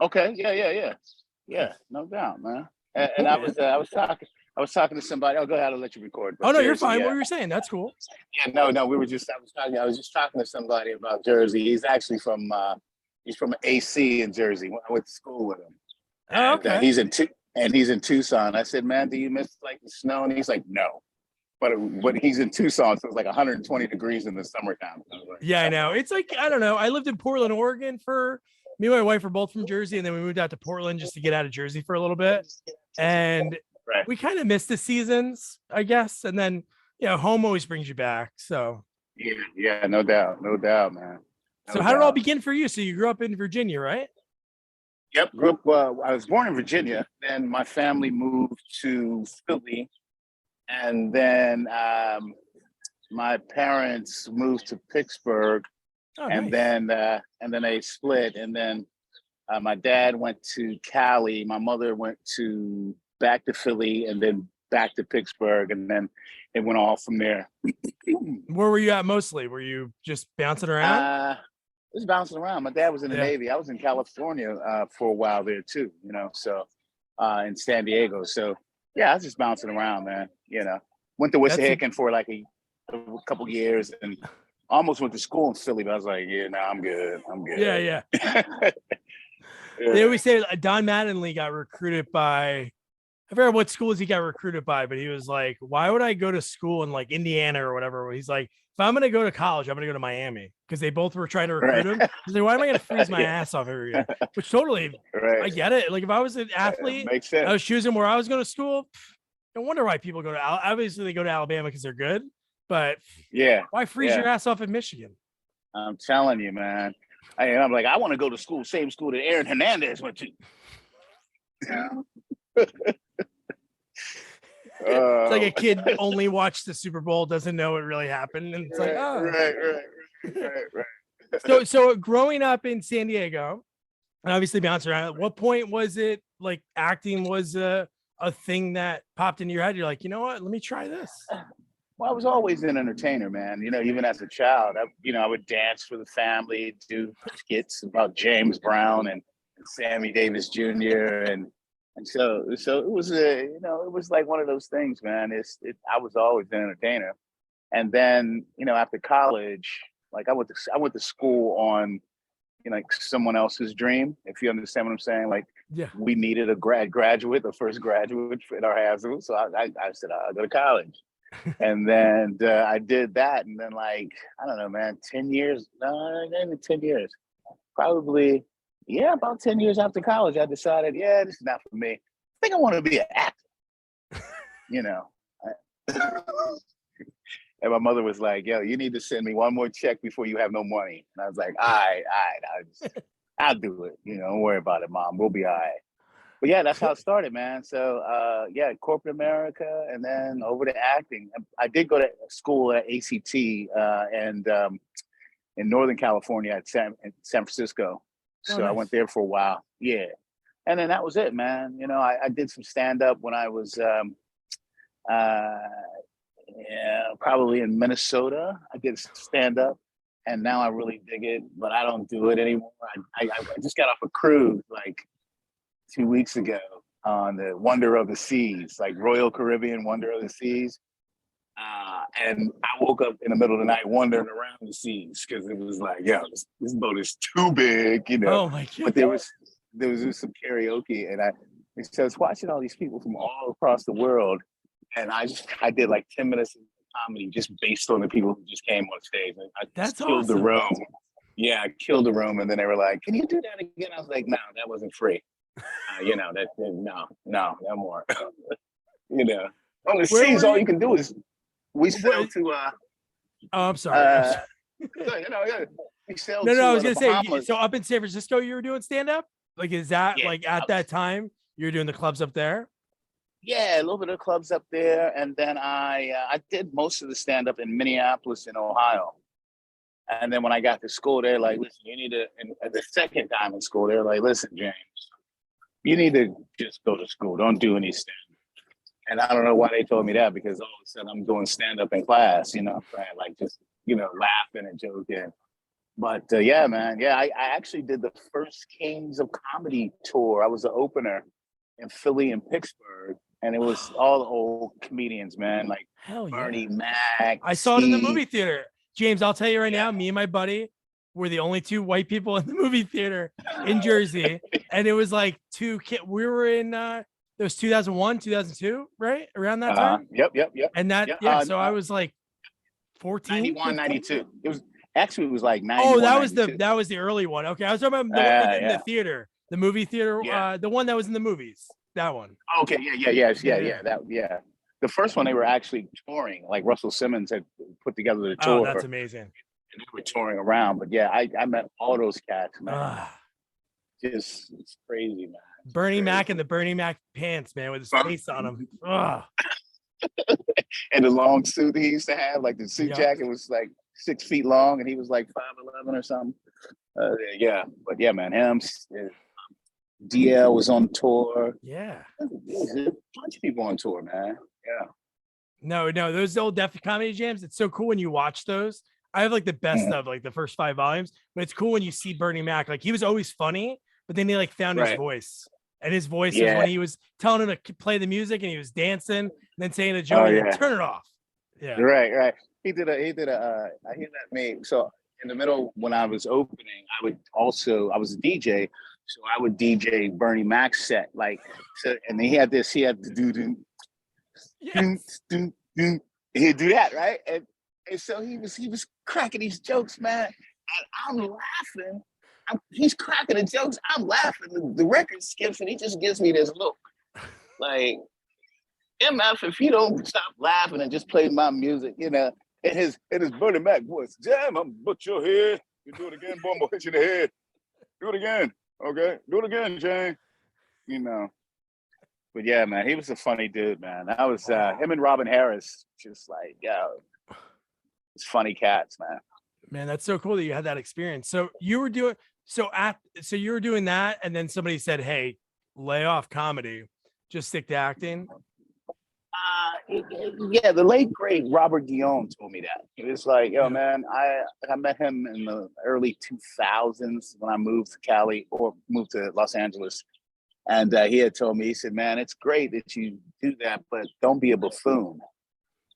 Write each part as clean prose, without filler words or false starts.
Okay. Yeah. No doubt, man. And Cool, I man. was I was talking to somebody. Oh, go ahead. I'll let you record. Oh But no, you're Jersey, fine. What yeah, were you saying? That's cool. yeah. No. I was just talking to somebody about Jersey. He's actually from he's from AC in Jersey. I went to school with him, Oh, and okay. he's in Tucson. I said, man, do you miss like the snow? And he's like, no. But he's in Tucson, so it's like 120 degrees in the summertime. I was like, Yeah, I come know. on. It's like, I don't know. I lived in Portland, Oregon for me and my wife are both from Jersey, and then we moved out to Portland just to get out of Jersey for a little bit. And Right. we kind of missed the seasons, I guess. And then, home always brings you back. Yeah. No doubt. No doubt, man. So No how did it all doubt. begin for you? So you grew up in Virginia, right? Yep. Grew up. I was born in Virginia. Then my family moved to Philly, and then my parents moved to Pittsburgh, Oh, and nice. then they split, and then my dad went to Cali. My mother went to back to Philly, and then back to Pittsburgh, and then it went all from there. Where were you at mostly? Were you just bouncing around? Just bouncing around. My dad was in the Yeah. Navy. I was in California for a while there too. So in San Diego. So yeah, I was just bouncing around, man. Went to That's Wissahickon for like a couple years, and almost went to school in Philly, but I was like, yeah, no, I'm good. I'm yeah, good. yeah. They Yeah. always say Don Mattingly got recruited by, I forget what schools he got recruited by, but he was like, why would I go to school in like Indiana or whatever? He's like, if I'm going to go to college, I'm going to go to Miami because they both were trying to recruit Right. him. He's like, why am I going to freeze my Yeah. ass off every year? Which totally, I Right. get it. Like if I was an athlete, Makes I sense. was choosing where I was going to school. No wonder why people go to, obviously they go to Alabama because they're good, but Yeah. why freeze Yeah. your ass off in Michigan? I'm telling you, man. I'm like, I want to go to school, same school that Aaron Hernandez went to. It's like a Oh. kid only watched the Super Bowl, doesn't know it really happened. And it's like, oh, Right. so growing up in San Diego and obviously bouncing around, at what point was it like acting was a thing that popped into your head? You're like, you know what? Let me try this. Well, I was always an entertainer, man. Even as a child, I would dance for the family, do skits about James Brown and Sammy Davis Jr. and so it was it was like one of those things, man. I was always an entertainer, and then after college, like I went to school on like someone else's dream, if you understand what I'm saying. Like Yeah. we needed a graduate, the first graduate in our high school, so I said I'll go to college. And then I did that, and then like I don't know, man, 10 years, no, not even 10 years, probably, yeah, about 10 years after college, I decided, yeah, this is not for me. I think I want to be an actor, you know. And my mother was like, "Yo, you need to send me one more check before you have no money." And I was like, "All right, I'll do it. Don't worry about it, Mom. We'll be all right." But yeah, that's how it started, man. So yeah, corporate America, and then over to acting. I did go to school at ACT and in Northern California in San Francisco. Oh, So I went nice. there for a while. Yeah, and then that was it, man. I did some stand up when I was uh, yeah, probably in Minnesota. I did stand up, and now I really dig it, but I don't do it anymore. I just got off a cruise like 2 weeks ago on the Wonder of the Seas, like Royal Caribbean Wonder of the Seas. And I woke up in the middle of the night wandering around the seas because it was like, yo, this boat is too big. Oh my God. But there was just some karaoke, and I was watching all these people from all across the world, and I did like 10 minutes of comedy just based on the people who just came on stage, and I just That's killed the awesome. room. Yeah, I killed the room, and then they were like, "Can you do that again?" I was like, "No, that wasn't free." No more. On the Where seas, were all you? you can do is we sell What? to Oh, I'm sorry. yeah, we sell No, I to was the gonna say. Bahamas. So up in San Francisco, you were doing stand up. Like, is that Yeah, like at that time you were doing the clubs up there? yeah, a little bit of clubs up there, and then I did most of the stand up in Minneapolis in Ohio. And then when I got to school, they're like, "Listen, you need to." And the second time in school, they're like, "Listen, James, you need to just go to school. Don't do any stand." And I don't know why they told me that, because all of a sudden I'm doing stand up in class, like just laughing and joking. But yeah, man, yeah, I actually did the first Kings of Comedy tour. I was the opener in Philly and Pittsburgh, and it was all the old comedians, man, like Hell yeah. Bernie Mac, I saw it in the Steve. movie theater. James, I'll tell you right Yeah. now, me and my buddy were the only two white people in the movie theater in Jersey. And it was like two kids. We were in it was 2001, 2002, right? Around that time. Yep. And that, Yeah, so I was like 14, 91, 15? 92. It was actually it was like Oh, 91, that was 92. the early one. Okay. I was talking about the one they did in Yeah. the theater, the movie theater, Yeah. the one that was in the movies. That one. Okay, yeah. The first one they were actually touring, like Russell Simmons had put together the tour. Oh, that's amazing. And they were touring around. But yeah, I met all those cats, man. Just it's crazy, man. Bernie Mac and the Bernie Mac pants, man, with his face on them. And the long suit he used to have, like the suit jacket was like 6 feet long, and he was like 5'11" or something. Yeah, but yeah, man, him. DL was on tour. Yeah. There's a bunch of people on tour, man. Yeah. No, those old Def Comedy Jams, it's so cool when you watch those. I have like the best of like the first 5 volumes, but it's cool when you see Bernie Mac. Like he was always funny, but then he like found his voice. And his voice was when he was telling him to play the music and he was dancing and then saying a joke and turn it off. Yeah. Right. He did he let me. So in the middle when I was opening, I was a DJ. So I would DJ Bernie Mac's set, like, so, and he had to do, he'd do that, right? And so he was cracking these jokes, man, and I'm laughing. He's cracking the jokes, I'm laughing. The record skips, and he just gives me this look, like, MF, if you don't stop laughing and just play my music, in his Bernie Mac voice, Jam, I'm put your head. You do it again, boy, I'm gonna hit you in the head. Do it again. Okay, do it again, Jane. But yeah, man, he was a funny dude, man. That was him and Robin Harris, just like, it's funny cats, man. Man, that's so cool that you had that experience. So you were doing that, and then somebody said, "Hey, lay off comedy, just stick to acting." Yeah, the late great Robert Guillaume told me that. It was like, man, I met him in the early 2000s when I moved to Cali or moved to Los Angeles. And he had told me, he said, man, it's great that you do that, but don't be a buffoon,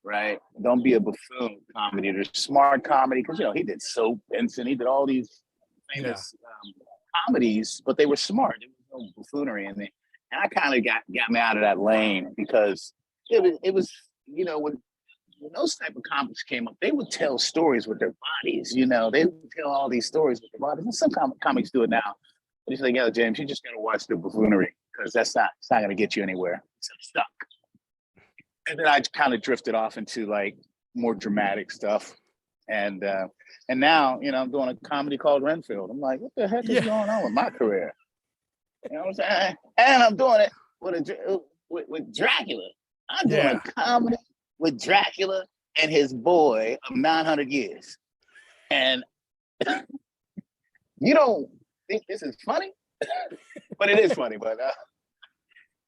right? Don't be a buffoon comedy. There's smart comedy, because, he did Soap, Benson, he did all these famous comedies, but they were smart. There was no buffoonery in there. And I kind of got me out of that lane, because it was when those type of comics came up, they would tell stories with their bodies. They would tell all these stories with their bodies. And some comics do it now. But he's like, James, you just gotta watch the buffoonery, because it's not gonna get you anywhere. It's stuck. And then I kind of drifted off into like more dramatic stuff. And now, I'm doing a comedy called Renfield. I'm like, what the heck is going on with my career? You know what I'm saying? And I'm doing it with Dracula. I'm doing a comedy with Dracula and his boy of 900 years. And you don't think this is funny? But it is funny. But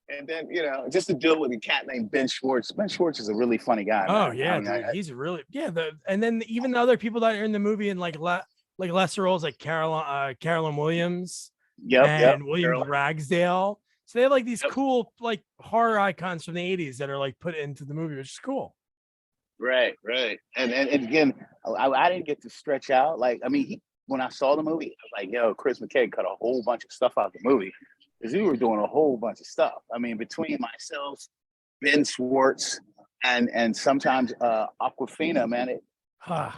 and then, just to deal with a cat named Ben Schwartz. Ben Schwartz is a really funny guy. Oh, man. Yeah, dude, he's really, and then even the other people that are in the movie and like lesser roles, like Carolyn Williams and William Ragsdale. So they have like these cool like horror icons from the 80s that are like put into the movie, which is cool. Right. And again, I didn't get to stretch out. Like, I mean, when I saw the movie, I was like, Chris McKay cut a whole bunch of stuff out of the movie, because we were doing a whole bunch of stuff. I mean, between myself, Ben Schwartz, and sometimes Aquafina, man.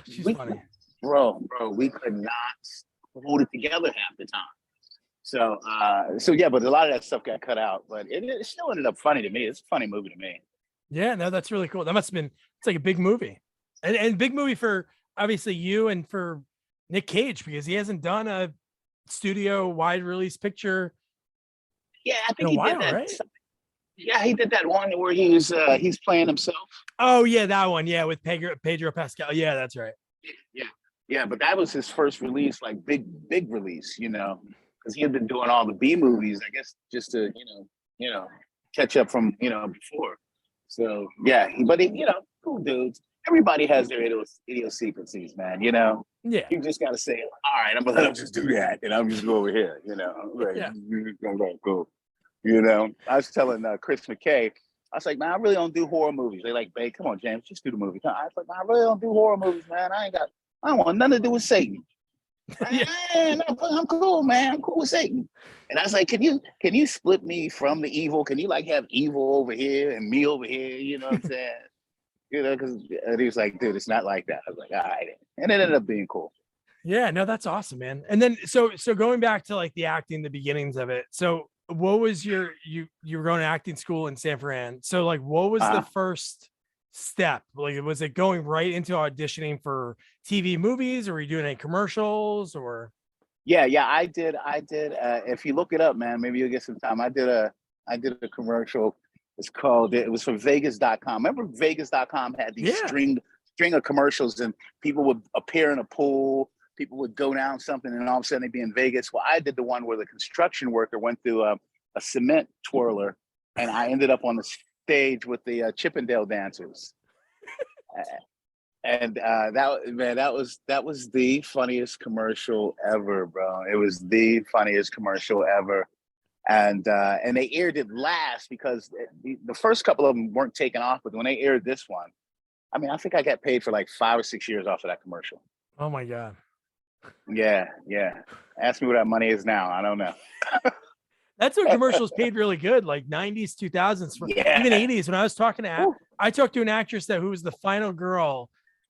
She's funny. Bro, we could not hold it together half the time. So yeah, but a lot of that stuff got cut out, but it still ended up funny to me. It's a funny movie to me. Yeah, no, that's really cool. That must have been, it's like a big movie, and big movie for obviously you and for Nick Cage, because he hasn't done a studio wide release picture. Yeah, I think he did that. Right? Yeah, he did that one where he's playing himself. Oh yeah, that one. Yeah, with Pedro Pascal. Yeah, that's right. Yeah, but that was his first release, like big release, because he had been doing all the B movies, I guess, just to catch up from before. So yeah, but cool dudes. everybody has their idiosyncrasies, man. You know, Yeah. you just got to say, all right, I'm gonna let them just do that, and I'm just go over here. You know, like, Yeah. you just gonna go cool. You know, I was telling Chris McKay, I was like, man, I really don't do horror movies. They like, babe, come on, James, just do the movie. I was like, man, I really don't do horror movies, man. I don't want nothing to do with Satan. Yeah. I'm cool, man. I'm cool with Satan. And I was like, can you split me from the evil? Can you like have evil over here and me over here? You know what I'm saying? You know, because he was like, dude, it's not like that. I was like, all right. And it ended up being cool. Yeah, no, that's awesome, man. And then so going back to like the acting, the beginnings of it. So what was you were going to acting school in San Fran. So like what was the first step? Like was it going right into auditioning for TV movies, or were you doing any commercials or Yeah, I did. If you look it up, man, maybe you'll get some time. I did a commercial. It was for Vegas.com. Remember Vegas.com had these yeah. string of commercials, and people would appear in a pool, people would go down something, and all of a sudden they'd be in Vegas. Well, I did the one where the construction worker went through a cement twirler, and I ended up on the stage with the Chippendale dancers. And that was the funniest commercial ever, bro. It was the funniest commercial ever. And they aired it last because the first couple of them weren't taken off, but when they aired this one, I mean, I think I got paid for like 5 or 6 years off of that commercial. Oh my God. Yeah. Ask me what that money is now. I don't know. That's when commercials paid really good, like 90s, 2000s, Yeah. even 80s. When I was talking to, I talked to an actress who was the final girl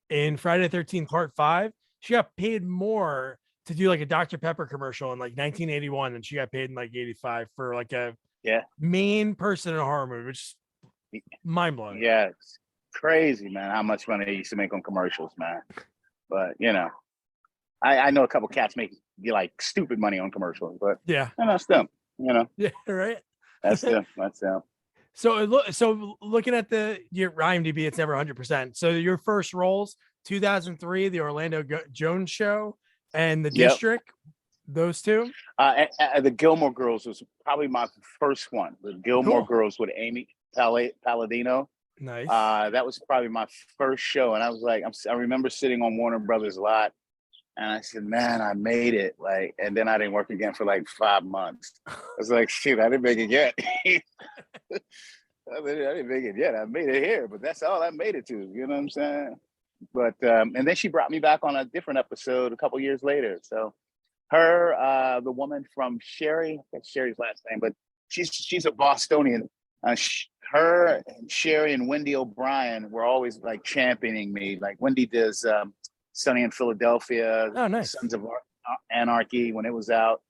in Friday the 13th Part 5. She got paid more to do like a Dr. Pepper commercial in like 1981 than she got paid in like 85 for like a main person in a horror movie, which is mind blowing. Yeah, it's crazy, man, how much money they used to make on commercials, man. But you know, I know a couple cats make like stupid money on commercials, but yeah, that's them. You know, yeah, right. That's them. So looking at your IMDb, it's never 100%. So your first roles, 2003, the Orlando Jones Show, and the District, those two. The Gilmore Girls was probably my first one. The Gilmore Girls with Amy Palladino. Nice. That was probably my first show, and I was like, I remember sitting on Warner Brothers lot, and I said, "Man, I made it!" Like, and then I didn't work again for like 5 months. I was like, "Shoot, I didn't make it yet." I didn't make it yet. I made it here, but that's all I made it to. You know what I'm saying? But and then she brought me back on a different episode a couple years later. So her, the woman from Sherry, that's Sherry's last name, but she's a Bostonian. Her and Sherry and Wendy O'Brien were always like championing me. Like Wendy does Sunny in Philadelphia, oh, nice. Sons of Anarchy when it was out.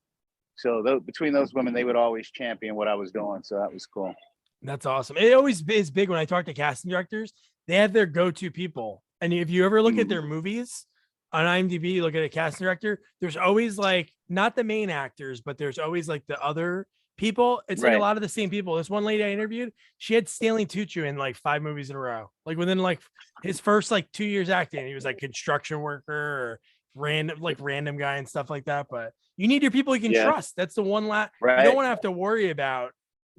So between those women, they would always champion what I was doing. So that was cool. That's awesome. It always is big when I talk to casting directors. They have their go-to people. And if you ever look at their movies on IMDb, look at a casting director, there's always like, not the main actors, but there's always like the other people. It's like a lot of the same people. This one lady I interviewed, she had Stanley Tucci in like 5 movies in a row. Like within like his first like 2 years acting, he was like construction worker or random guy and stuff like that. But you need your people you can trust. That's the one you don't want to have to worry about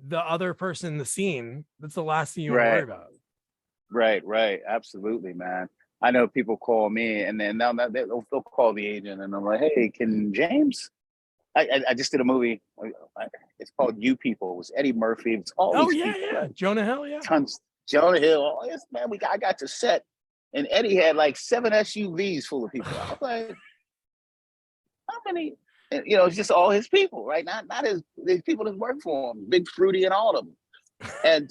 the other person in the scene. That's the last thing you want to worry about. Right. Absolutely, man. I know people call me and then they'll call the agent and I'm like, hey, can James? I just did a movie. It's called You People. It was Eddie Murphy. It's all these people. Right? Jonah Hill, Tons. Jonah Hill. All this, man. I got to set and Eddie had like 7 SUVs full of people. I was like, how many? You know, it's just all his people, right? Not his people that work for him, Big Fruity and all of them. And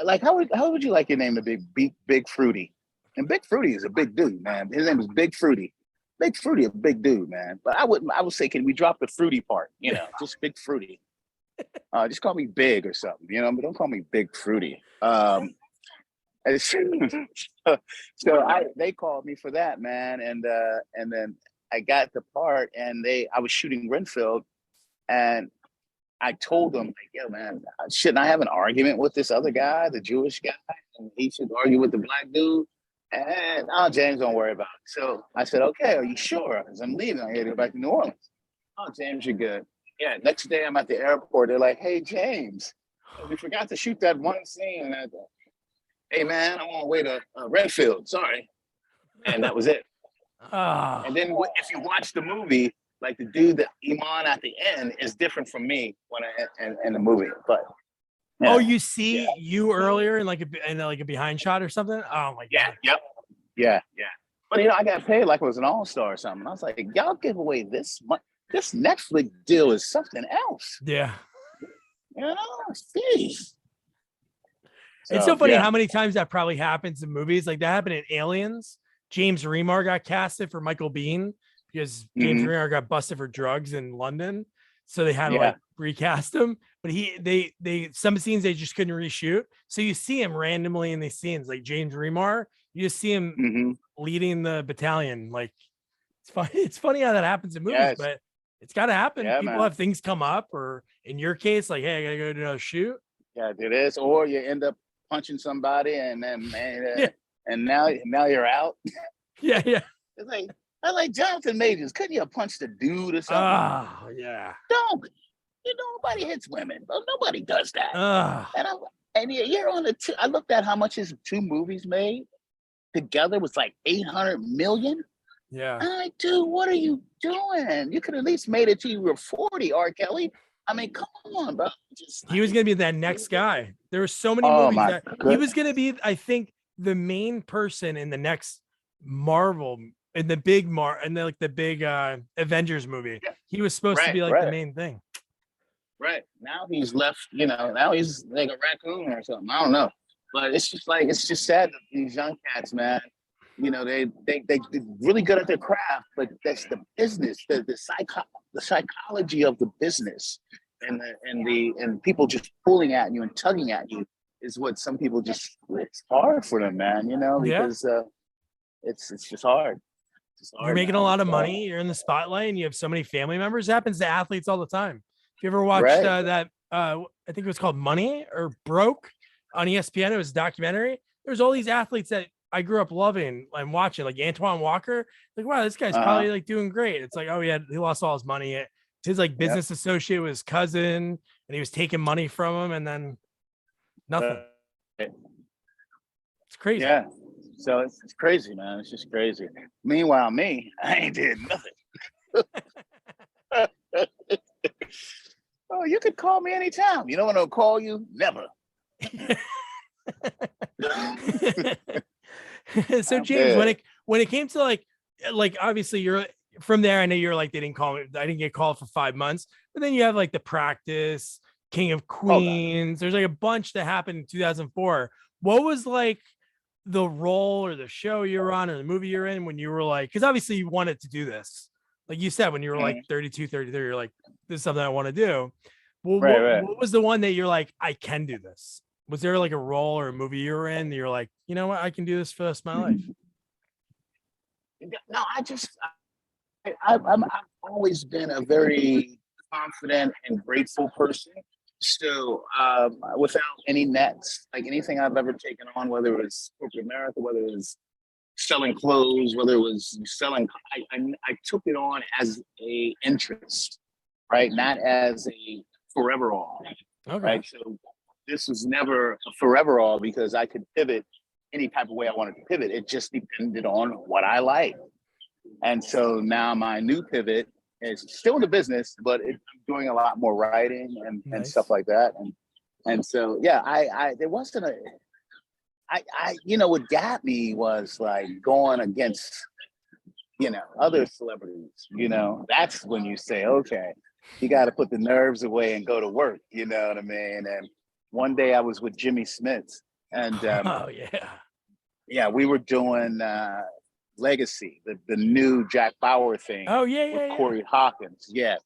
like, how would you like your name to be Big Fruity? And Big Fruity is a big dude, man. His name is Big Fruity. Big Fruity, a big dude, man. But I would say, can we drop the fruity part? You know, just Big Fruity. Just call me Big or something, you know, but don't call me Big Fruity. So they called me for that, man, and then I got the part, and I was shooting Renfield, and I told them, like, yo, man, shouldn't I have an argument with this other guy, the Jewish guy, and he should argue with the black dude? And James, don't worry about it. So I said, okay, are you sure? Because I'm leaving. I got to go back to New Orleans. Oh, James, you're good. Yeah, next day I'm at the airport. They're like, hey, James, we forgot to shoot that one scene. hey man, I'm on my way to Renfield. Sorry, and that was it. Ah, And then if you watch the movie, like the dude that Iman at the end is different from me when I in the movie. But oh, yeah, you yeah, see you earlier in like a behind shot or something. Oh my yeah, god. yep, yeah, yeah. But I got paid like it was an all-star or something. I was like, y'all give away this much. This Netflix deal is something else. Yeah. You know, jeez. It's so So funny yeah. how many times that probably happens in movies. Like that happened in Aliens. James Remar got casted for Michael Bean because James Hmm. Remar got busted for drugs in London. So they had to Yeah. like recast him. But they some scenes they just couldn't reshoot. So you see him randomly in these scenes, like James Remar. You just see him Hmm. leading the battalion. Like it's funny. It's funny how that happens in movies, Yes. but it's got to happen. Yeah, People man. have things come up, or in your case, like, hey, I gotta go to a shoot. Yeah, it is. Or you end up punching somebody, and then man, Yeah, and now you're out. yeah, yeah. It's like I like Jonathan Majors. Couldn't you have punched a dude or something? Oh, yeah. Don't. Nobody hits women. But nobody does that. Ah, And you're on the two. I looked at how much his two movies made together was like 800 million. yeah. I'm like, dude, what are you doing? You could at least made it till you were 40, R. Kelly. I mean, come on, bro. Just He was like, gonna be that next guy. There were so many oh movies my that he god. was gonna be, I think, the main person in the next Marvel in the big like the big Avengers movie. Yeah, He was supposed to right, be like the right, main thing. right. Now he's left, now he's like a raccoon or something. I don't know. But it's just sad that these young cats, man, they're really good at their craft, but that's the business, the psychology of the business and people just pulling at you and tugging at you is what some people it's hard for them, man, Yeah. because it's just hard. It's You're hard, making a man. lot of So, money, you're in the spotlight, and you have so many family members. It happens to athletes all the time. If you ever watched right. that I think it was called Money or Broke on ESPN, it was a documentary. There's all these athletes that I grew up loving and watching, like Antoine Walker. Like, wow, this guy's Uh-huh. probably like doing great. It's like, oh, he lost all his money. His like Yep. business associate was his cousin, and he was taking money from him, and then nothing. It's crazy. Yeah. So it's crazy, man. It's just crazy. Meanwhile, me, I ain't did nothing. Oh, you could call me anytime. You know when I'll call you? Never. So I'm James, when dead. it came to like obviously you're from there, I know you're like they didn't call me, I didn't get called for 5 months, but then you have like The Practice, King of Oh God. Queens. There's like a bunch that happened in 2004. What was like the role or the show you were on or the movie you're in when you were like, because obviously you wanted to do this, like you said when you were like Mhm. 32, 33, you're like, this is something I want to do. Well, Right, right. what was the one that you're like, I can do this? Was there like a role or a movie you were in that you're like, you know what, I can do this for the rest of my life? No, I've always been a very confident and grateful person. So without any nets, like anything I've ever taken on, whether it was corporate America, whether it was selling clothes, whether it was selling, I took it on as a interest, right? Not as a forever all, Okay. right? So this was never a forever all because I could pivot any type of way I wanted to pivot. It just depended on what I like. And so now my new pivot is still in the business, but I'm doing a lot more writing and stuff Nice. like that. And so yeah, I there wasn't a what got me was like going against other celebrities. That's when you say, okay, you got to put the nerves away and go to work. You know what I mean? And one day I was with Jimmy Smits, and Oh yeah. yeah, we were doing Legacy, the new Jack Bauer thing Oh yeah, with yeah, yeah. Corey Hawkins. Yes.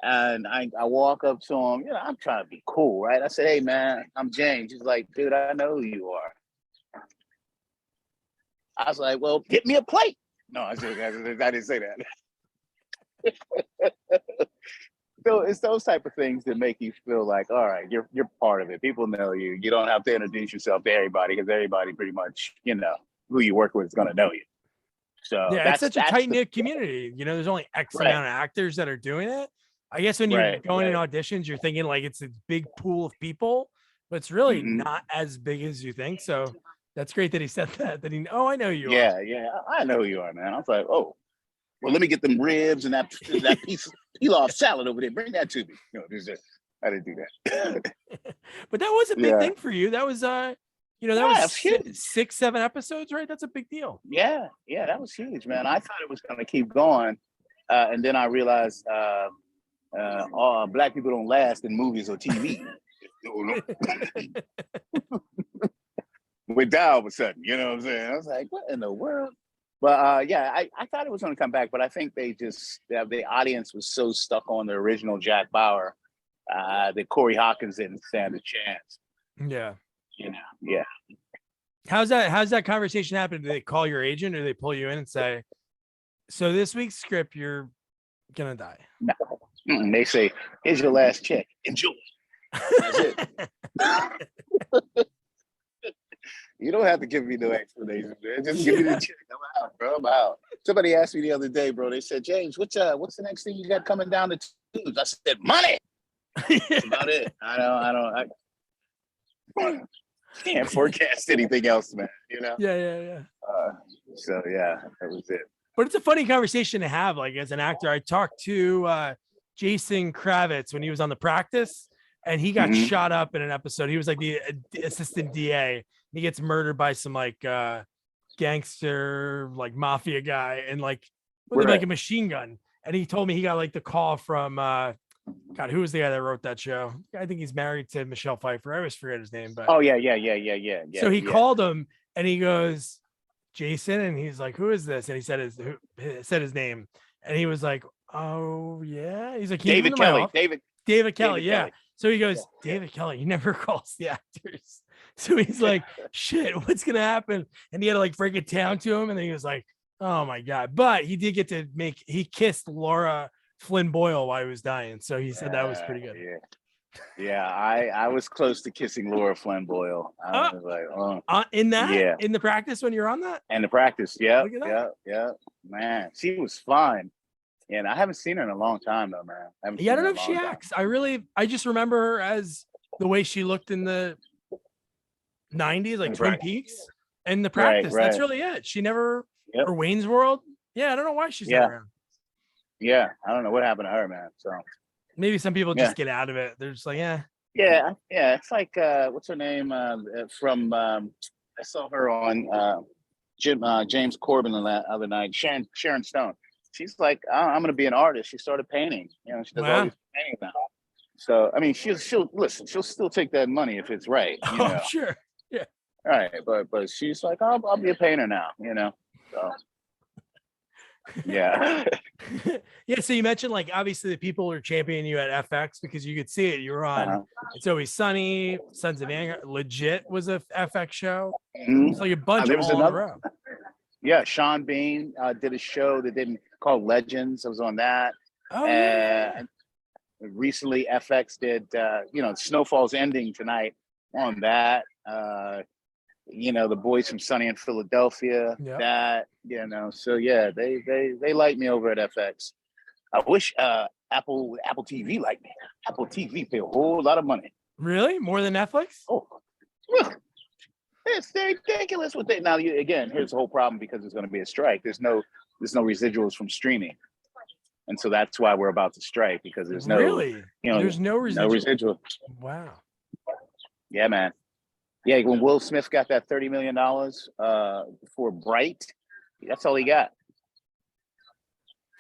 And I walk up to him, I'm trying to be cool, right? I said, hey, man, I'm James. He's like, dude, I know who you are. I was like, well, get me a plate. No, I didn't say that. So it's those type of things that make you feel like, all right, you're part of it. People know you. You don't have to introduce yourself to everybody because everybody pretty much, who you work with is going to know you. So Yeah, it's that's such a tight the knit community. There's only X right, amount of actors that are doing it. I guess when you're right, going in right. auditions, you're thinking like it's a big pool of people, but it's really Hmm. not as big as you think. So That's great that he said that. Oh, I know you are. Yeah, yeah, I know who you are, man. I was like, oh, well, let me get them ribs and that piece of pilaf salad over there. Bring that to me. I didn't do that. But that was a big Yeah, thing for you. That was that was yeah, it's huge. 6, 7 episodes, right? That's a big deal. Yeah, yeah, that was huge, man. I thought it was going to keep going, and then I realized black people don't last in movies or TV. Went down all of a sudden, you know what I'm saying? I was like, what in the world? But yeah, I thought it was going to come back, but I think the audience was so stuck on the original Jack Bauer that Corey Hawkins didn't stand a chance. Yeah. Yeah. How's that conversation happen? Do they call your agent or do they pull you in and say, so this week's script, you're gonna die? No. They say, here's your last check. Enjoy. That's it. You don't have to give me no explanation, man. Just give me the check. I'm out, bro. I'm out. Somebody asked me the other day, bro. They said, James, what's the next thing you got coming down the tubes? I said, money. That's about it. I can't forecast anything else, man. Yeah. So yeah, that was it. But it's a funny conversation to have, like, as an actor. I talked to Jason Kravitz when he was on The Practice, and he got shot up in an episode. He was like the assistant DA. He gets murdered by some like gangster, like mafia guy, and like with like a machine gun. And he told me he got like the call from God, who was the guy that wrote that show? I think he's married to Michelle Pfeiffer. I always forget his name, but yeah. So he called him and he goes, Jason, and he's like, who is this? And he said his name, and he was like, oh yeah. He's like, David Kelly. David Kelly, yeah. Kelly. So he goes, David Kelly, he never calls the actors. So he's like, shit, what's gonna happen? And he had to like break it down to him, and then he was like, oh my God. But he did get to he kissed Laura Flynn Boyle while he was dying. So he said that was pretty good. Yeah, I was close to kissing Laura Flynn Boyle. I was like, in The Practice, when you're on that? In The Practice, yeah. Man, she was fine. And I haven't seen her in a long time though, man. I don't know if she acts. I just remember her as the way she looked in the 90s, like Twin Peaks and The Practice. Right. That's really it. She never, or Wayne's World. Yeah, I don't know why she's not around. Yeah, I don't know what happened to her, man. So maybe some people just get out of it. They're just like, yeah. It's like what's her name from? I saw her on James Corbin the other night. Sharon Stone. She's like, I'm going to be an artist. She started painting. She does all these paintings now. So I mean, she'll listen. She'll still take that money if it's right. Oh, sure. Yeah. All right, but she's like, I'll be a painter now. So. Yeah. Yeah. So you mentioned, like, obviously the people are championing you at FX because you could see it. You were on It's Always Sunny, Sons of Anger. Legit was a FX show. It's like a bunch of all in a row. Yeah, Sean Bean did a show that didn't called Legends. I was on that. Oh, and recently FX did Snowfall's Ending tonight on that. The boys from Sunny in Philadelphia. Yep. That, so yeah, they like me over at FX. I wish Apple TV liked me. Apple TV pay a whole lot of money. Really? More than Netflix? Oh, it's ridiculous what they now. Again, here's the whole problem, because there's going to be a strike. There's no residuals from streaming, and so that's why we're about to strike, because there's no there's no residual. Wow. Yeah, man. Yeah, when Will Smith got that $30 million for Bright, that's all he got.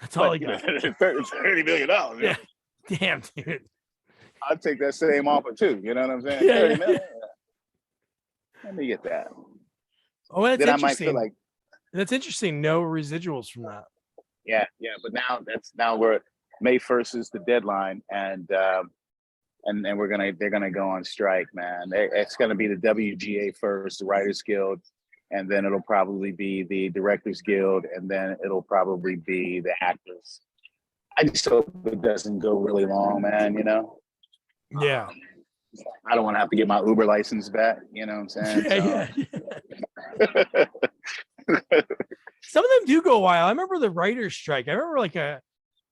That's all he got. $30 million. Yeah. Damn, dude. I'd take that same offer too. You know what I'm saying? Yeah. 30 million. Let me get that. Oh, that's then interesting. I might feel like that's interesting. No residuals from that. Yeah. But now we're May 1st is the deadline, and they're gonna go on strike, man. It's gonna be the WGA first, the Writers Guild, and then it'll probably be the Directors Guild, and then it'll probably be the actors. I just hope it doesn't go really long, man. Yeah. I don't want to have to get my Uber license back. You know what I'm saying? Yeah. Some of them do go a while. I remember the writer's strike. I remember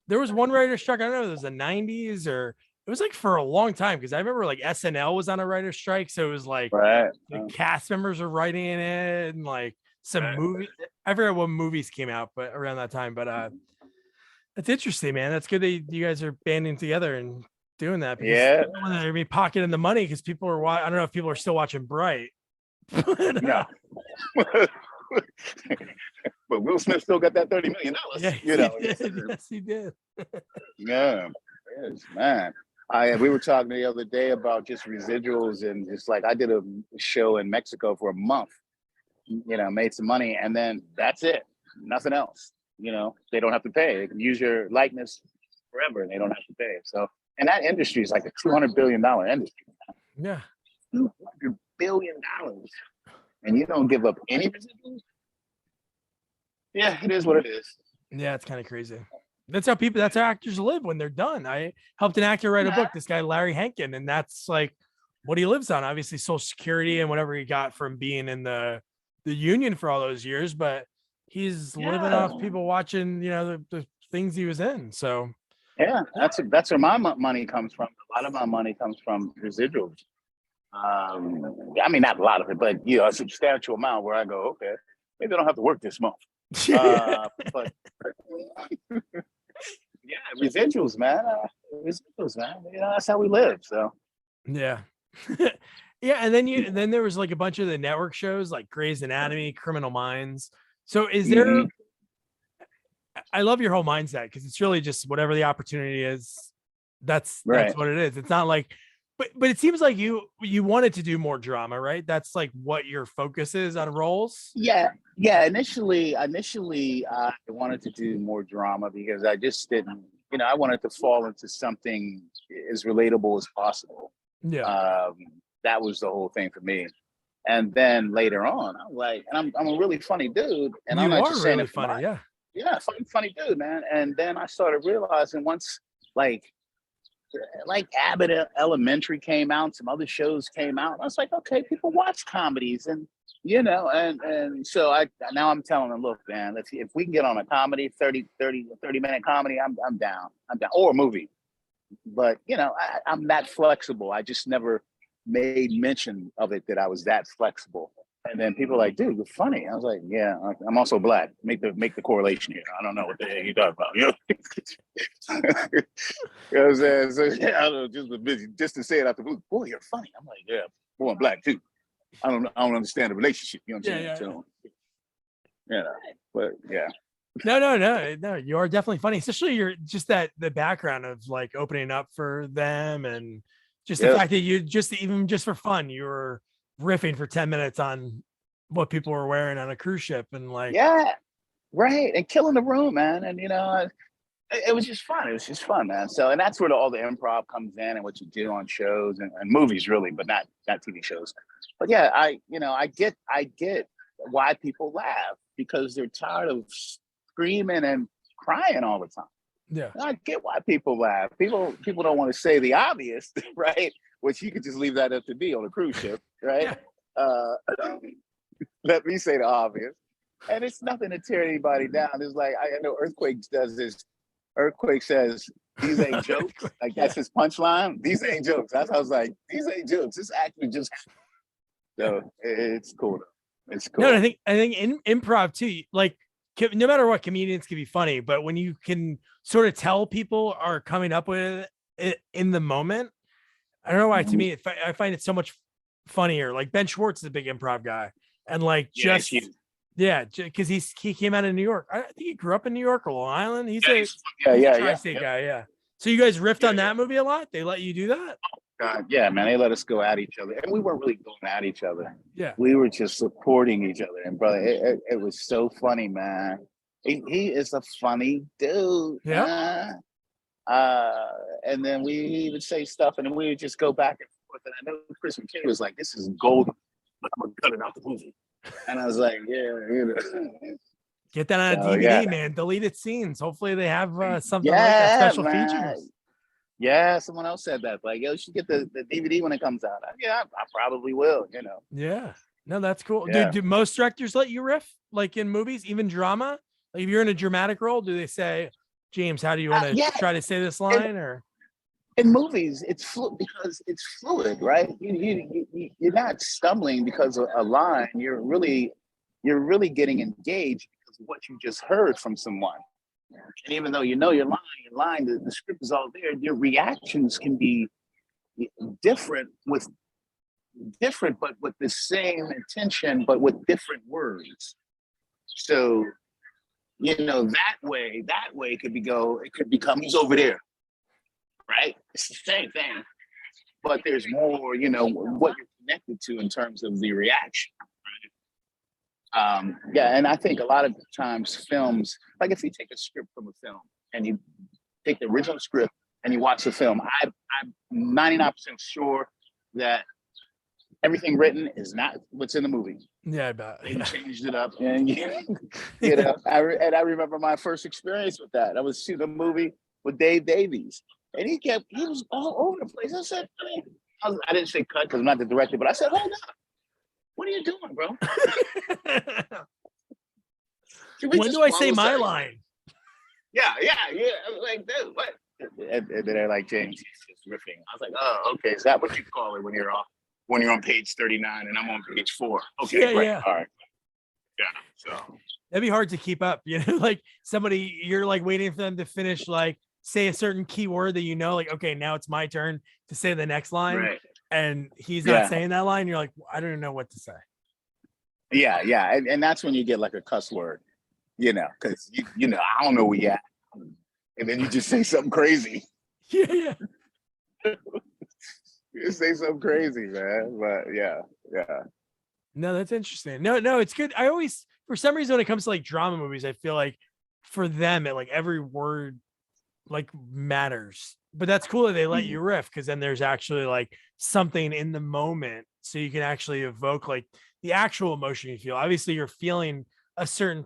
there was one writer's strike. I don't know if it was the 90s or it was like for a long time because I remember like SNL was on a writer's strike, so it was like Right. the cast members were writing in it and like some movie. I forget what movies came out, but around that time. But that's interesting, man. That's good that you guys are banding together and doing that because Yeah. they're gonna be pocketing the money because people are. I don't know if people are still watching Bright. But, No. But Will Smith still got that $30 million. Yeah, You know. he did. Yes, he did. Yeah. Yes, man. We were talking the other day about just residuals and just like I did a show in Mexico for a month. You know, made some money, and then that's it. Nothing else. You know, they don't have to pay. They can use your likeness forever, and they don't have to pay. So, and that industry is like a $200 billion industry. Yeah, $200 billion, and you don't give up any residuals. Yeah, it is what it is. yeah, it's kind of crazy. That's how actors live when they're done. I helped an actor write a book, this guy Larry Henkin, and that's like what he lives on. Obviously, Social Security and whatever he got from being in the union for all those years, but he's living off people watching, you know, the things he was in. So yeah, that's where my money comes from. A lot of my money comes from residuals. I mean, not a lot of it, but you know, a substantial amount where I go, okay, maybe I don't have to work this month. But yeah, residuals, man. Residuals, man. You know, that's how we live. So yeah. Yeah, and then there was like a bunch of the network shows like Grey's Anatomy, Criminal Minds. So is there I love your whole mindset because it's really just whatever the opportunity is, that's what it is. It's not like but it seems like you wanted to do more drama, right? That's like what your focus is on roles. Yeah. Initially, I wanted to do more drama because I just didn't, you know, I wanted to fall into something as relatable as possible. Yeah. That was the whole thing for me. And then later on, I'm like, and I'm a really funny dude, and I'm not just saying really it for funny, yeah, funny dude, man. And then I started realizing once, like Abbott Elementary came out, some other shows came out. I was like, okay, people watch comedies, and you know, and so now I'm telling them, look, man, if we can get on a comedy, 30 minute comedy, I'm down, or a movie. But you know, I'm that flexible. I just never made mention of it that I was that flexible. And then people are like, dude, you're funny. I was like, yeah, I'm also black. Make the correlation here. I don't know what the heck you talking about. You know? You know what I'm saying? So yeah, I don't know, just to say it out the blue, boy, you're funny. I'm like, yeah, boy, I'm black too. I don't understand the relationship. You know what I'm saying? Yeah. So, yeah, but yeah. No. You are definitely funny, especially you're just the background of like opening up for them and just the fact that you even for fun, you were riffing for 10 minutes on what people were wearing on a cruise ship and like, yeah, right. And killing the room, man. And, you know, it was just fun. It was just fun, man. So, and that's where all the improv comes in and what you do on shows and movies really, but not TV shows. But yeah, I get why people laugh because they're tired of screaming and crying all the time. Yeah, I get why people laugh. People don't want to say the obvious, right? Which you could just leave that up to me on a cruise ship, right? Yeah. Let me say the obvious, and it's nothing to tear anybody down. It's like I know Earthquake does this. Earthquake says these ain't jokes. Like that's his punchline. These ain't jokes. That's how I was like, these ain't jokes. This actually just. So it's cool. It's cool. No, I think in improv too, like no matter what, comedians can be funny, but when you can sort of tell people are coming up with it in the moment, I don't know why. To me, I find it so much funnier. Like Ben Schwartz is a big improv guy, and like because he came out of New York. I think he grew up in New York or Long Island. He's a tri-state guy. Yeah. So you guys riffed on that movie a lot. They let you do that. Yeah, man, they let us go at each other, and we weren't really going at each other. Yeah, we were just supporting each other, and brother, it was so funny, man. He is a funny dude. Yeah. And then we would say stuff, and then we would just go back and forth. And I know Chris McKay was like, "This is gold. I'm gonna cut it out the movie." And I was like, "Yeah, you know." Get that on a DVD, man. Deleted scenes. Hopefully, they have something like that, special features. Yeah, someone else said that. Like, yo, you should get the DVD when it comes out. I probably will, you know. Yeah. No, that's cool. Yeah. Do most directors let you riff, like in movies, even drama? Like if you're in a dramatic role, do they say, James, how do you want to try to say this line? Or in movies, it's because it's fluid, right? You're not stumbling because of a line. You're really getting engaged because of what you just heard from someone. And even though you know your line, the script is all there. Your reactions can be different with different, but with the same intention, but with different words. So that way it could become he's over there, right? It's the same thing, but there's more, what you're connected to in terms of the reaction. Yeah, and I think a lot of times films, like if you take a script from a film and you take the original script and you watch the film, I'm 99% sure that everything written is not what's in the movie. Yeah, I bet. They changed it up, and I remember my first experience with that. I was shooting a movie with Dave Davies, and he was all over the place. I said, I didn't say cut because I'm not the director, but I said, hold up, what are you doing, bro? When do I say my line? Yeah. I was like, dude, what? And then they're like, James, he's just riffing. I was like, oh, okay. Is that what you call it when you're on page 39 and I'm on page 4? Okay, yeah, great. Yeah. All right. Yeah. So that'd be hard to keep up, like somebody, you're like waiting for them to finish, like say a certain keyword that like, okay, now it's my turn to say the next line. Right. And he's not saying that line. You're like, I don't know what to say. Yeah. And that's when you get like a cuss word, because I don't know where you at. And then you just say something crazy. Yeah. You say something crazy, man. But yeah. No, that's interesting. No, it's good. I always, for some reason, when it comes to like drama movies, I feel like for them, it like every word like matters. But that's cool that they let you riff, because then there's actually like something in the moment, so you can actually evoke like the actual emotion you feel. Obviously, you're feeling a certain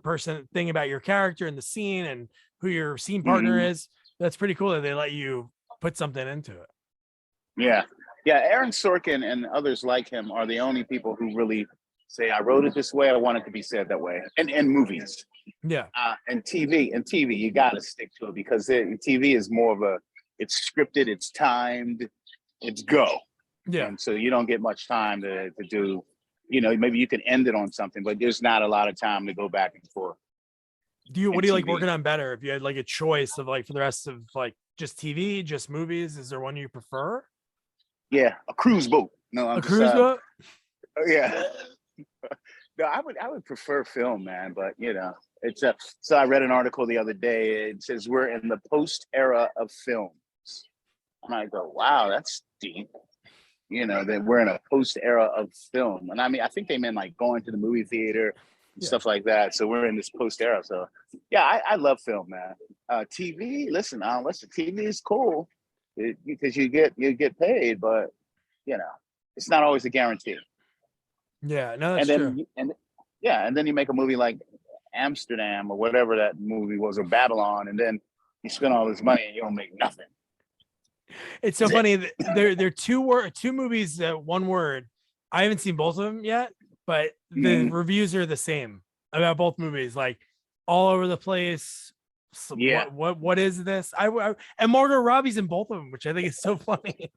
thing about your character in the scene and who your scene partner is. That's pretty cool that they let you put something into it. Yeah. Aaron Sorkin and others like him are the only people who really say, I wrote it this way, I want it to be said that way. And movies. Yeah. And TV, you got to stick to it, because TV is more of it's scripted, it's timed, it's go. Yeah. And so you don't get much time to do, maybe you can end it on something, but there's not a lot of time to go back and forth. What do you like working on better? If you had like a choice of like for the rest of like just TV, just movies, is there one you prefer? Yeah, a cruise boat. No, I'm cruise boat. Yeah. No, I would prefer film, man. But it's so I read an article the other day. It says we're in the post era of films. And I go, wow, that's deep. That we're in a post era of film. And I mean, I think they meant like going to the movie theater and stuff like that. So we're in this post era. So yeah, I love film, man. TV, listen, TV is cool because you get paid, but it's not always a guarantee. Yeah, no, that's true. And then you make a movie like Amsterdam or whatever that movie was, or Babylon, and then you spend all this money and you don't make nothing. It's so funny that they're two movies, one word. I haven't seen both of them yet, but the reviews are the same about both movies, like all over the place. So what is this? And Margot Robbie's in both of them, which I think is so funny.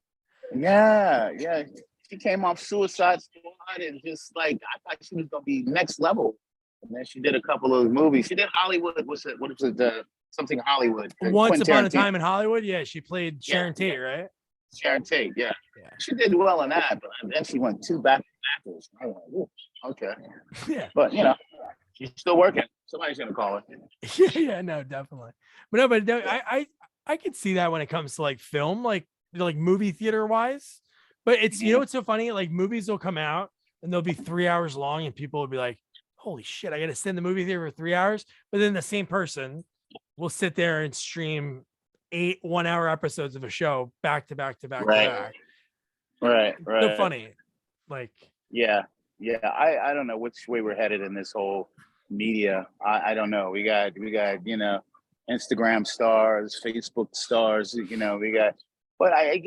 Yeah. She came off Suicide Squad and just like, I thought she was gonna be next level. And then she did a couple of movies. She did Hollywood. What was it? Something Hollywood. Once Upon a Time in Hollywood. Yeah, she played Sharon Tate, right? Sharon Tate. Yeah. She did well in that, but then she went 2 back-to-backers. I was like, okay. Yeah. But she's still working. Somebody's gonna call her. Yeah, no, definitely. But I could see that when it comes to like film, like movie theater wise. But it's what's so funny? Like movies will come out and they'll be 3 hours long, and people will be like, "Holy shit, I got to sit in the movie theater for 3 hours." But then the same person will sit there and stream 8 1-hour episodes of a show back to back to back to back. Right. So funny. Like, yeah. I don't know which way we're headed in this whole media. I don't know. We got Instagram stars, Facebook stars. We got. But the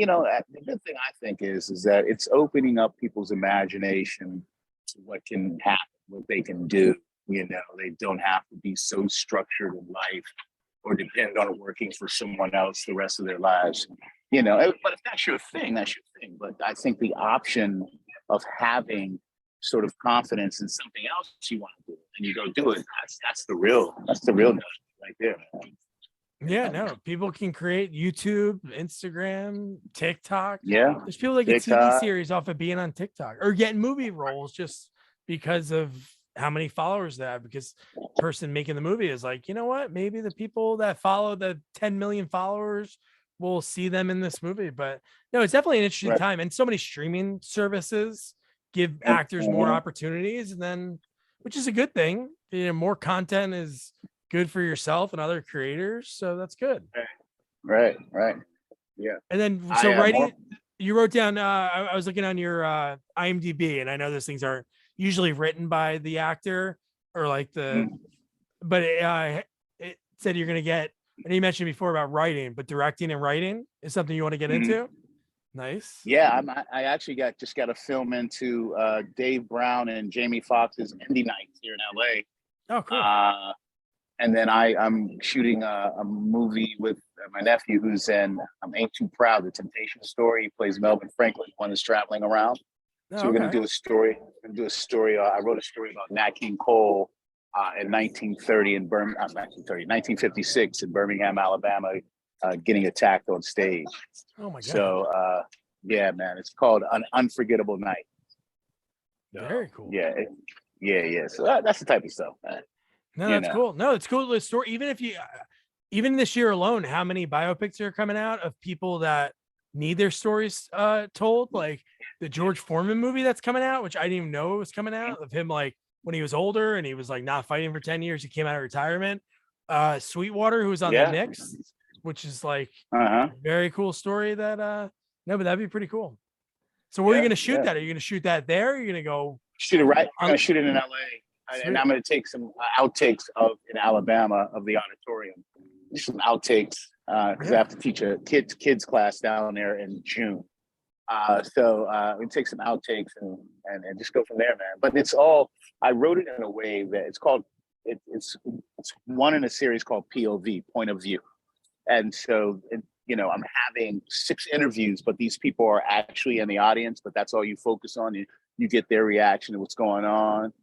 good thing I think is that it's opening up people's imagination to what can happen, what they can do. They don't have to be so structured in life or depend on working for someone else the rest of their lives. but if that's your thing, that's your thing. But I think the option of having sort of confidence in something else you want to do and you go do it, that's the real right there, man. Yeah, no, people can create YouTube, Instagram, TikTok. Yeah. There's people that get TV TikTok. series off of being on TikTok or getting movie roles just because of how many followers they have. Because the person making the movie is like, you know what? Maybe the people that follow the 10 million followers will see them in this movie. But no, it's definitely an interesting Right. time. And so many streaming services give actors more opportunities, and then which is a good thing. More content is good for yourself and other creators, so that's good. Right. Yeah. And then so writing, you wrote down. I was looking on your IMDb, and I know those things aren't usually written by the actor or like but it said you're gonna get. And you mentioned before about writing, but directing and writing is something you want to get into. Nice. Yeah, I actually just got a film into Dave Brown and Jamie Foxx's Indie Nights here in LA. Oh, cool. And then I'm shooting a movie with my nephew who's in Ain't Too Proud, the Temptation Story. He plays Melvin Franklin, one is traveling around. So we're gonna do a story. I wrote a story about Nat King Cole in 1930 in 1956 in Birmingham, Alabama, getting attacked on stage. Oh my god! So yeah, man, it's called An Unforgettable Night. Very cool. Yeah. So that's the type of stuff, man. No, that's cool. No, it's cool. The story, even this year alone, how many biopics are coming out of people that need their stories told? Like the George Foreman movie that's coming out, which I didn't even know was coming out, of him like when he was older and he was like not fighting for 10 years. He came out of retirement. Sweetwater, who was on the Knicks, which is like a very cool story that no, but that'd be pretty cool. So where are you going to shoot that? Are you going to shoot that there? Or are you going to go shoot it right? I'm going to shoot it in LA. And I'm going to take some outtakes in Alabama of the auditorium. Some outtakes because I have to teach a kids class down there in June. So we take some outtakes and just go from there, man. But it's all, I wrote it in a way that it's called, it's one in a series called POV, point of view. And so, I'm having 6 interviews, but these people are actually in the audience, but that's all you focus on. You get their reaction to what's going on.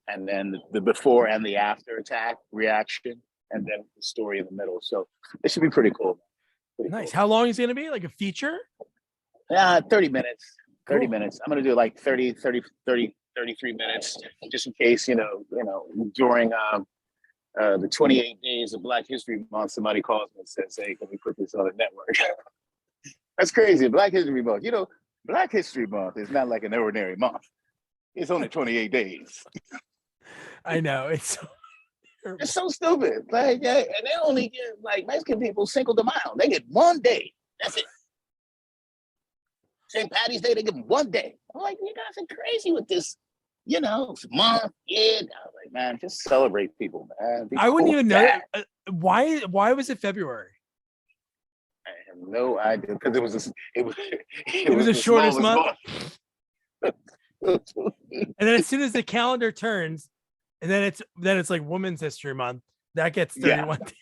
And then the before and the after attack reaction, and then the story in the middle. So it should be pretty cool. Nice. How long is it going to be? Like a feature? 30 minutes. 30 Cool. minutes. I'm going to do like 33 minutes, just in case, during the 28 days of Black History Month, somebody calls me and says, hey, can we put this on the network? That's crazy. Black History Month. Black History Month is not like an ordinary month. It's only 28 days. I know. It's so stupid. Like, yeah, and they only get like Mexican people Cinco de Mayo. They get 1 day. That's it. St. Patty's Day, they give them 1 day. I'm like, you guys are crazy with this, month. Yeah, I was like, man, just celebrate people, man. I wouldn't even know. Why was it February? I have no idea because it was the shortest month. And then as soon as the calendar turns, and then it's like Women's History Month, that gets 31 days.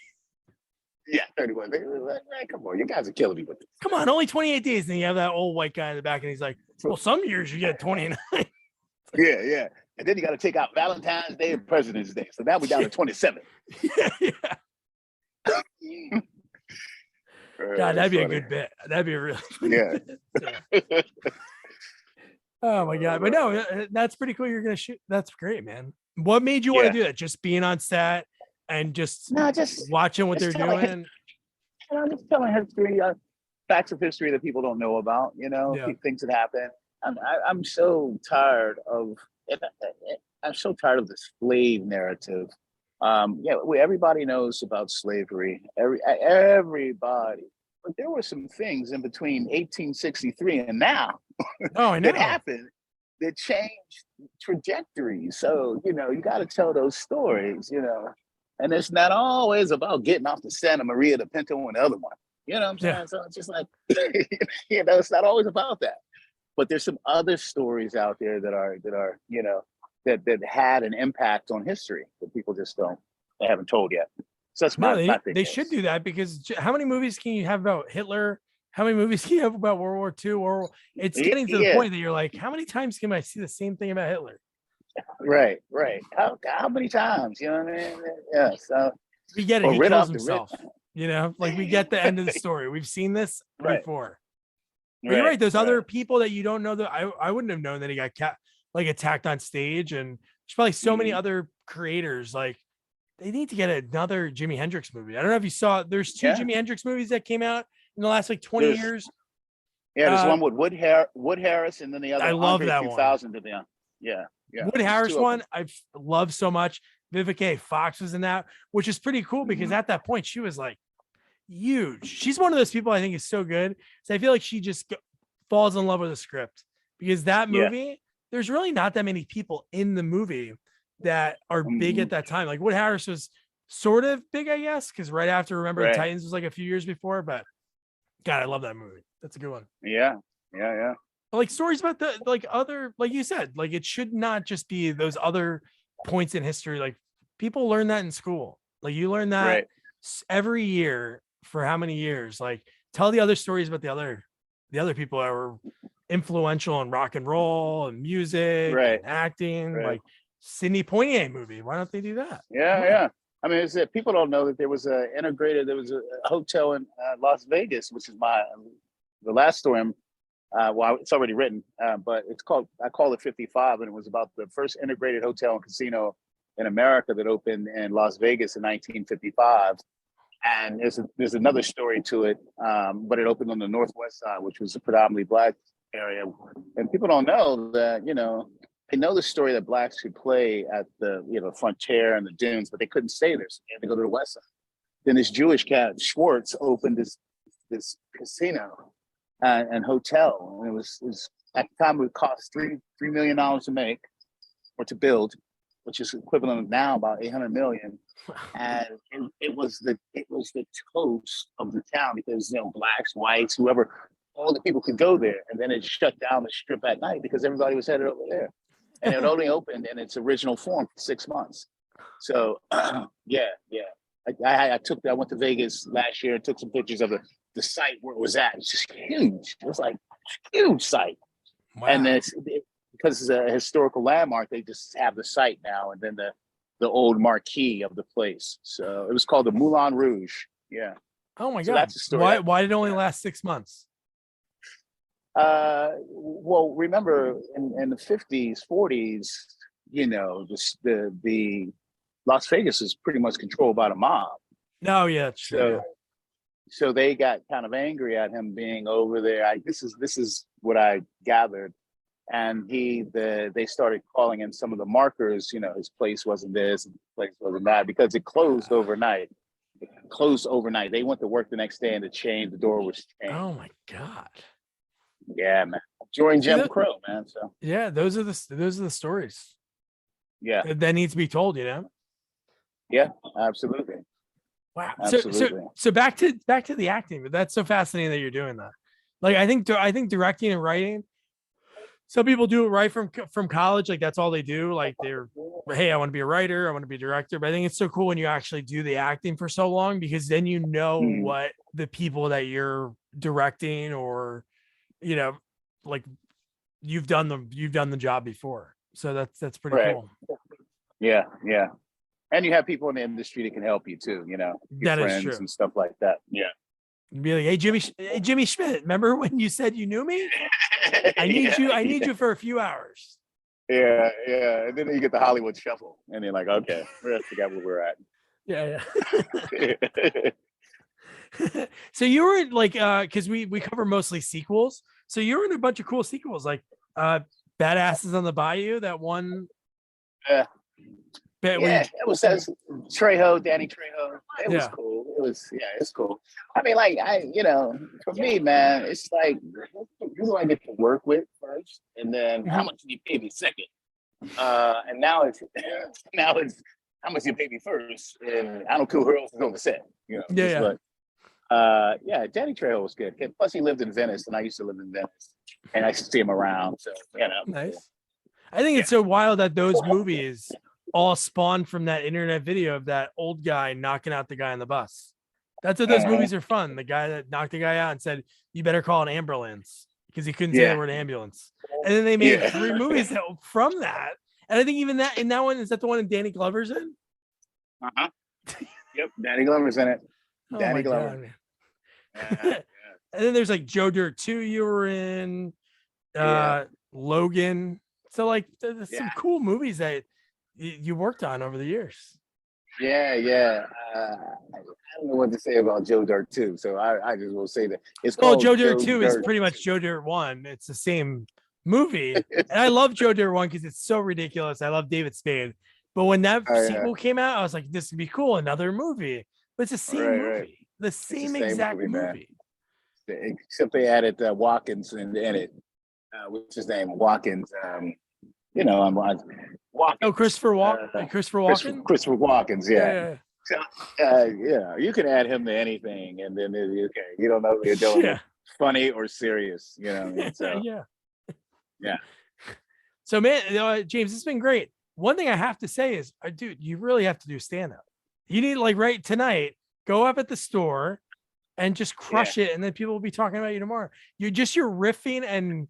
Yeah, 31 days. Like, man, come on, you guys are killing me with this. Come on, only 28 days. And you have that old white guy in the back, and he's like, well, some years you get 29. Yeah. And then you got to take out Valentine's Day and President's Day. So now we're down to 27. Yeah. God, that'd be funny. A good bit. That'd be a really bit. Oh my God. But no, that's pretty cool. You're going to shoot. That's great, man. What made you want to do that? Just being on set and just watching what they're doing? Just telling history, facts of history that people don't know about, things that happen. I'm so tired of this slave narrative. Everybody knows about slavery. Everybody. But there were some things in between 1863 and now that happened that changed trajectories. So, you got to tell those stories, and it's not always about getting off the Santa Maria, the Pinto, and the other one. You know what I'm saying? Yeah. So it's just like, it's not always about that. But there's some other stories out there that had an impact on history that people just they haven't told yet. So that's my thing. They should do that because how many movies can you have about Hitler How many movies can you have about World War II? Or it's getting to the Yeah, point that you're like, how many times can I see the same thing about Hitler? right, right. How many times? You know what I mean? Yeah. So We get it. or He rid kills of the rid. himself. Like we get the end of the story. We've seen this Right, before. But you're right, right. Those right. other people that you don't know that I wouldn't have known that he got like attacked on stage. And there's probably so many Mhm. other creators. Like they need to get another Jimi Hendrix movie. I don't know if you saw. There's two Yeah. Jimi Hendrix movies that came out in the last like 20 There's years. there's one with Wood Harris, and then the I other love Andre that one. 2000 to the yeah, yeah. Wood There's Harris two of them. one I've loved so much. Vivica A. Fox was in that, which is pretty cool because Mhm. at that point she was like huge. She's one of those people I think is so good. So I feel like she just falls in love with the script because that Yeah. movie, there's really not that many people in the movie that are big Mhm. at that time. Like Wood Harris was sort of big, I guess, because right after Remember the Right. Titans was like a few years before. But God, I love that movie. That's a good one. Yeah. Yeah. Yeah. But like stories about the like other, like you said, like it should not just be those other points in history. Like people learn that in school. Like you learn that Right. every year for how many years? Like tell the other stories about the other people that were influential in rock and roll and music and Right. acting. Right. Like Sidney Poitier movie. Why don't they do that? Yeah. Yeah. I mean, it's that people don't know that there was there was a hotel in Las Vegas, which is the last story. Well, it's already written, but I call it 55, and it was about the first integrated hotel and casino in America that opened in Las Vegas in 1955. And there's another story to it, but it opened on the Northwest side, which was a predominantly Black area. And people don't know that, they know the story that Blacks could play at the, Frontier and the Dunes, but they couldn't stay there. So they had to go to the West side. Then this Jewish cat, Schwartz, opened this casino and hotel. And it was at the time it would cost $3 million to make or to build, which is equivalent of now about 800 million. And it was the toast of the town because blacks, whites, whoever, all the people could go there. And then it shut down the strip at night because everybody was headed over there. And it only opened in its original form for 6 months. So yeah. I went to Vegas last year and took some pictures of the site where it was at. It's just huge. It was like a huge site. Wow. And because it's a historical landmark, they just have the site now and then the old marquee of the place. So it was called the Moulin Rouge. Yeah. Oh my so God. That's the story. Why did it only last 6 months? Well, remember in the 50s, 40s, the Las Vegas is pretty much controlled by the mob. No, yeah, true. So they got kind of angry at him being over there. This is what I gathered. And they started calling in some of the markers, his place wasn't this, and his place wasn't that, because it closed overnight. They went to work the next day and the door was changed. Oh my God. Yeah, man. During Jim Crow, man. So yeah, those are the stories. Yeah. That need to be told, Yeah, absolutely. Wow. Absolutely. So back to the acting, but that's so fascinating that you're doing that. Like I think directing and writing, some people do it right from college. Like that's all they do. Like hey, I want to be a writer, I want to be a director. But I think it's so cool when you actually do the acting for so long, because then what the people that you're directing or, like you've done the job before. So that's pretty cool. Yeah. Yeah. And you have people in the industry that can help you too, your that friends is true. And stuff like that. Yeah. Be like, hey Jimmy Schmidt, remember when you said you knew me? I need you for a few hours. Yeah. And then you get the Hollywood shuffle, and you're like, okay, we forgot where we're at. Yeah. So you were like, because we cover mostly sequels. So you were in a bunch of cool sequels, like Badasses on the Bayou, that one. Yeah. It was Trejo, Danny Trejo. It was cool. It's cool. I mean, like for me, man, it's like who do I get to work with first, and then how much do you pay me second? And now it's how much do you pay me first, and I don't care who else is on the set. But Danny Trejo was good. Plus, he lived in Venice, and I used to live in Venice, and I used to see him around. So nice. I think it's so wild that those movies all spawned from that internet video of that old guy knocking out the guy on the bus. That's what those movies are fun. The guy that knocked the guy out and said, You Better Call an Ambulance, because he couldn't say the Yeah. word ambulance. And then they made Yeah. 3 movies from that. And I think even that in that one, is that the one in Danny Glover's in? Uh-huh. Yep. Danny Glover's in it. Oh Danny my Glover. God, man. Yeah. And then there's like Joe Dirt 2 you were in, Yeah. Logan. So like there's Yeah. some cool movies that you worked on over the years. Yeah. Yeah. I don't know what to say about Joe Dirt 2, so I just will say that it's Well, called Joe Dirt Joe 2 is Dirt. pretty much Joe Dirt 1. It's the same movie. And I love Joe Dirt 1 because it's so ridiculous. I love David Spade. But when that Oh, yeah. sequel came out, I was like, this would be cool. Another movie. But it's the same Right, movie. right. The It's the same same exact movie, man. movie. Except they added Watkins in it. What's his name? Watkins. I'm Watkins. Oh, Christopher Walken? Christopher Watkins, yeah. Yeah. So, you can add him to anything, and then okay, you don't know if you're doing it funny or serious, you know what I mean? So, yeah. So, man, James, it's been great. One thing I have to say is, dude, you really have to do stand-up. You need, like, right tonight, go up at the store and just crush it, and then people will be talking about you tomorrow. Your riffing and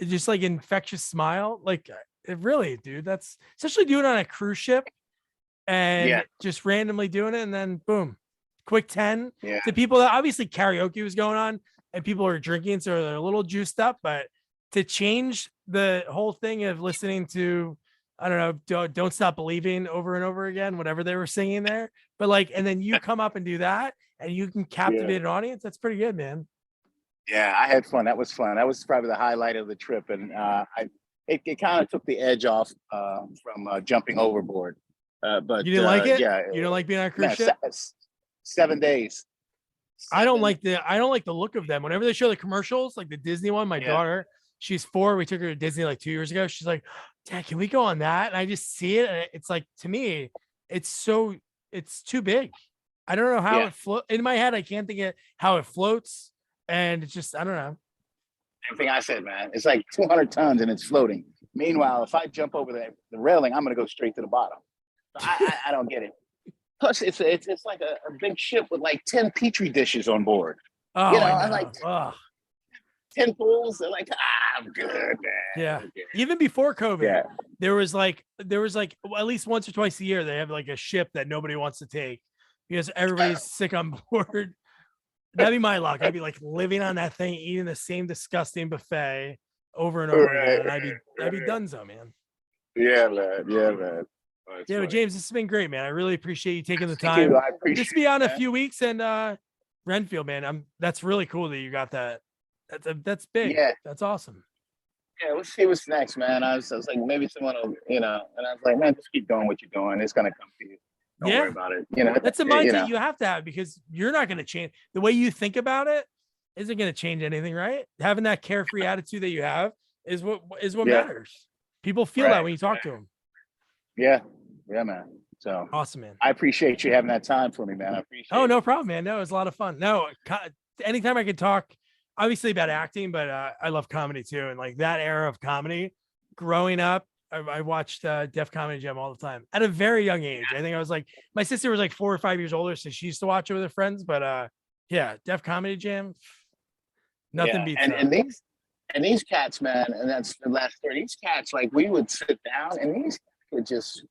just like infectious smile, like it really, dude. That's especially doing it on a cruise ship and just randomly doing it, and then boom, quick 10 to people that obviously karaoke was going on and people are drinking, so they're a little juiced up. But to change the whole thing of listening to, I don't know, don't Stop Believing over and over again, whatever they were singing there, but like, and then you come up and do that, and you can captivate an audience. That's pretty good, man. Yeah, I had fun. That was fun. That was probably the highlight of the trip, and it kind of took the edge off from jumping overboard. But you didn't like it? Yeah, you don't like being on a cruise ship? 7 days. I don't like the look of them. Whenever they show the commercials, like the Disney one, my daughter, she's 4. We took her to Disney like 2 years ago. She's like, Dad, can we go on that? And I just see it, and it's like, to me, it's too big. I don't know how it floats in my head. I can't think of how it floats. And it's just, I don't know. Same thing I said, man. It's like 200 tons and it's floating. Meanwhile, if I jump over the railing, I'm going to go straight to the bottom. So I don't get it. Plus, it's like a big ship with like 10 petri dishes on board. Oh, you know, I know. I'm like 10 pools. They're like, I'm good, man. Yeah. Even before COVID, there was like well, at least once or twice a year, they have like a ship that nobody wants to take because everybody's sick on board. That'd be my luck. I'd be like living on that thing, eating the same disgusting buffet over and over again. And I'd be donezo, man. Yeah, man. Yeah, man. Oh, but James, this has been great, man. I really appreciate you taking the Thank time. you. I appreciate Just be on a few weeks and Renfield, man. That's really cool that you got that. That's big. Yeah. That's awesome. Yeah, let's see what's next, man. I was like, maybe someone will, and I was like, man, just keep doing what you're doing. It's gonna come to you. Don't worry about it. That's a mindset you have to have, because you're not going to change the way you think about it. Isn't going to change anything, right? Having that carefree attitude that you have is what matters. People feel that when you talk to them. Yeah, man. So awesome, man. I appreciate you having that time for me, man. I appreciate. Oh, no problem, man. No, it was a lot of fun. No, anytime I could talk, obviously about acting, but I love comedy too, and like that era of comedy, growing up. I watched Def Comedy Jam all the time at a very young age. I think I was like, my sister was like 4 or 5 years older, so she used to watch it with her friends. But Def Comedy Jam, nothing beats that. And these cats, man, and that's the last story. These cats, like, we would sit down and these would just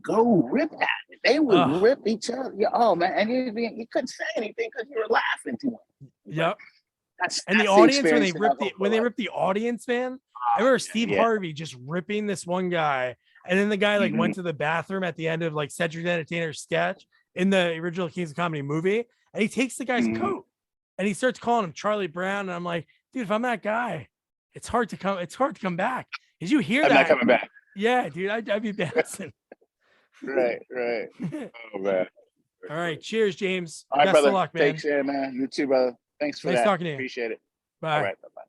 go rip at it. They would rip each other. Oh man, and you couldn't say anything because you were laughing too much. Yep. That's the audience when they rip the audience, man. I remember Steve Harvey just ripping this one guy, and then the guy like went to the bathroom at the end of like Cedric the Entertainer's sketch in the original Kings of Comedy movie, and he takes the guy's coat and he starts calling him Charlie Brown, and I'm like, dude, if I'm that guy, it's hard to come back. Did you hear that? I'm not coming back. Yeah, dude, I'd be bouncing. Right. Oh man. All right, cheers, James. All right, Best brother. of luck, man. Take care, man. You too, brother. Thanks for that. Nice talking to you. Appreciate it. Bye. All right, bye-bye.